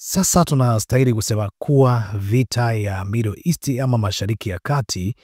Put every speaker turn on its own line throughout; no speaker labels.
Sasa tunastahili kusema kuwa vita ya Middle East ama Mashariki ya Kati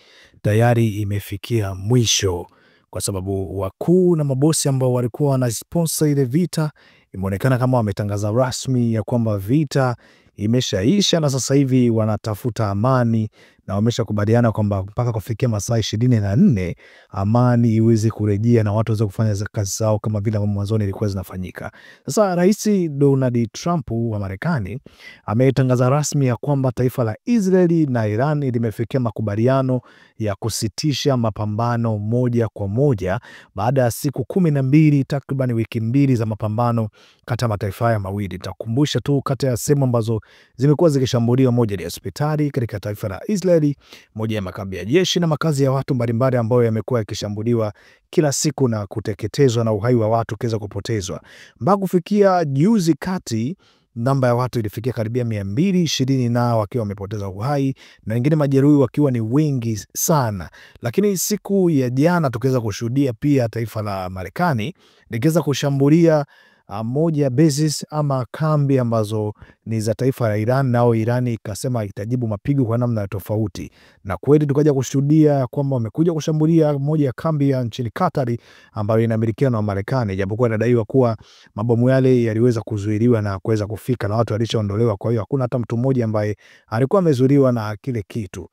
tayari imefikia mwisho, kwa sababu wakuu na mabosi ambao walikuwa wanasponsor ile vita imeonekana kama wametangaza rasmi ya kwamba vita imeshaisha na sasa hivi wanatafuta amani, na wameshakubaliana kwamba mpaka kufikia masaa 24 amani iweze kurejea na watu waweze kufanya kazi zao kama vile mwanzoni ilikuwa zinafanyika. Sasa Rais Donald Trump wa Marekani ametangaza rasmi ya kwamba taifa la Israeli na Iran limefikia makubaliano ya kusitisha mapambano moja kwa moja baada ya siku 12, takriban wiki mbili za mapambano kati ya mataifa haya mawili. Nitakumbusha tu kati ya sehemu ambazo zimekuwa zikishambuliwa, moja ni hospitali katika taifa la Israeli, moja ya makambi ya jeshi na makazi ya watu mbalimbali ambayo yamekuwa yakishambuliwa kila siku na kuteketezwa na uhai wa watu kiweza kupotezwa. Mpaka kufikia juzi kati, namba ya watu ilifikia karibia 220 na wakiwa wamepoteza uhai na wengine majeruhi wakiwa ni wengi sana. Lakini siku ya jana tukaweza kushuhudia pia taifa la Marekani likiweza kushambulia moja ya bases ama kambi ambazo ni za taifa la Iran, nao Iran ikasema itajibu mapigo kwa namna tofauti. Na kweli tukaja kushuhudia kwamba wamekuja kushambulia moja ya kambi ya nchini Katari ambayo inamilikiwa na Marekani, japokuwa inadaiwa kuwa mabomu yale yaliweza kuzuiliwa na kuweza kufika na watu walishaondolewa. Kwa hiyo hakuna hata mtu mmoja ambaye alikuwa amezuiliwa na kile kitu.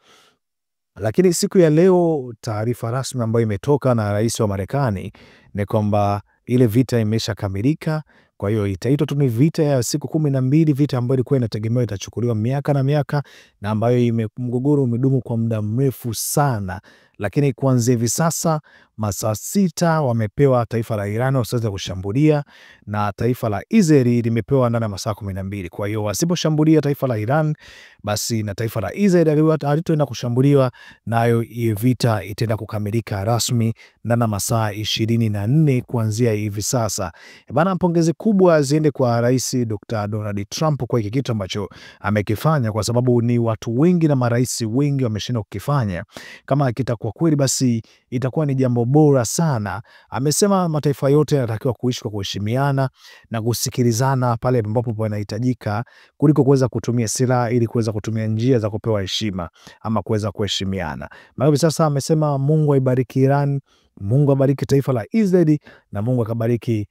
Lakini siku ya leo taarifa rasmi ambayo imetoka na rais wa Marekani ni kwamba ile vita imeshakamilika. Kwa hiyo itaitwa tu ni vita ya siku 12, vita ambayo ilikuwa inategemewa itachukuliwa miaka na miaka na ambayo mgogoro umedumu kwa muda mrefu sana. Lakini kuanzia hivi sasa masaa 6 wamepewa taifa la Iran wasiweze kushambulia, na taifa la Israeli limepewa ndani ya masaa 12. Kwa hiyo wasiposhambulia taifa la Iran, basi na taifa la Israeli halitoenda kushambuliwa, nayo hiyo vita itaenda kukamilika rasmi ndani ya masaa 24 kuanzia hivi sasa. Bana, pongezi kubwa ziende kwa Rais Dr. Donald Trump kwa hiki kitu ambacho amekifanya, kwa sababu ni watu wengi na marais wengi wameshindwa kukifanya. Kama kitakuwa kweli, basi itakuwa ni jambo bora sana. Amesema mataifa yote yanatakiwa kuishi kwa kuheshimiana na kusikilizana pale ambapo panahitajika, kuliko kuweza kutumia silaha ili kuweza kutumia njia za kupewa heshima ama kuweza kuheshimiana. Maana sasa amesema Mungu aibariki Iran, Mungu abariki taifa la Israeli, na Mungu akabariki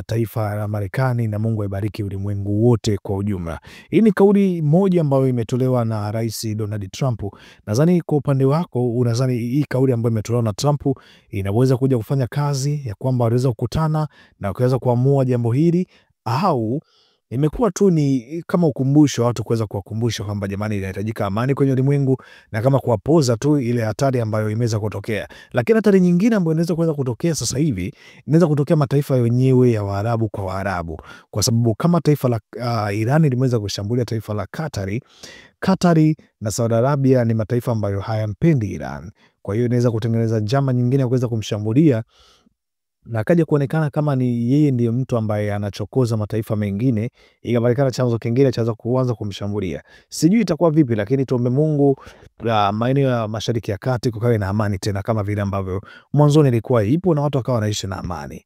taifa la Marekani, na Mungu aibariki ulimwengu wote kwa ujumla. Hii ni kauli moja ambayo imetolewa na Rais Donald Trump. Nadhani kwa upande wako unadhani hii kauli ambayo imetolewa na Trump inaweza kuja kufanya kazi ya kwamba waweza kukutana na kuweza kuamua jambo hili, au imekuwa tu ni kama ukumbusho watu kuweza kuwakumbusha kwamba jamani, inahitajika amani kwenye ulimwengu, na kama kuwapoza tu ile hatari ambayo imeweza kutokea. Lakini hatari nyingine ambayo inaweza kuweza kutokea sasa hivi inaweza kutokea mataifa yenyewe ya Waarabu kwa Waarabu, kwa sababu kama taifa la Iran limeweza kushambulia taifa la Katari na Saudi Arabia ni mataifa ambayo hayampendi Iran. Kwa hiyo inaweza kutengeneza njama nyingine ya kuweza kumshambulia na akaja kuonekana kama ni yeye ndiye mtu ambaye anachokoza mataifa mengine, ikapatikana chanzo kingine cha kuanza kumshambulia. Sijui itakuwa vipi, lakini tuombe Mungu maeneo ya Mashariki ya Kati kukawe na amani tena kama vile ambavyo mwanzoni ilikuwa ipo na watu wakawa wanaishi na amani.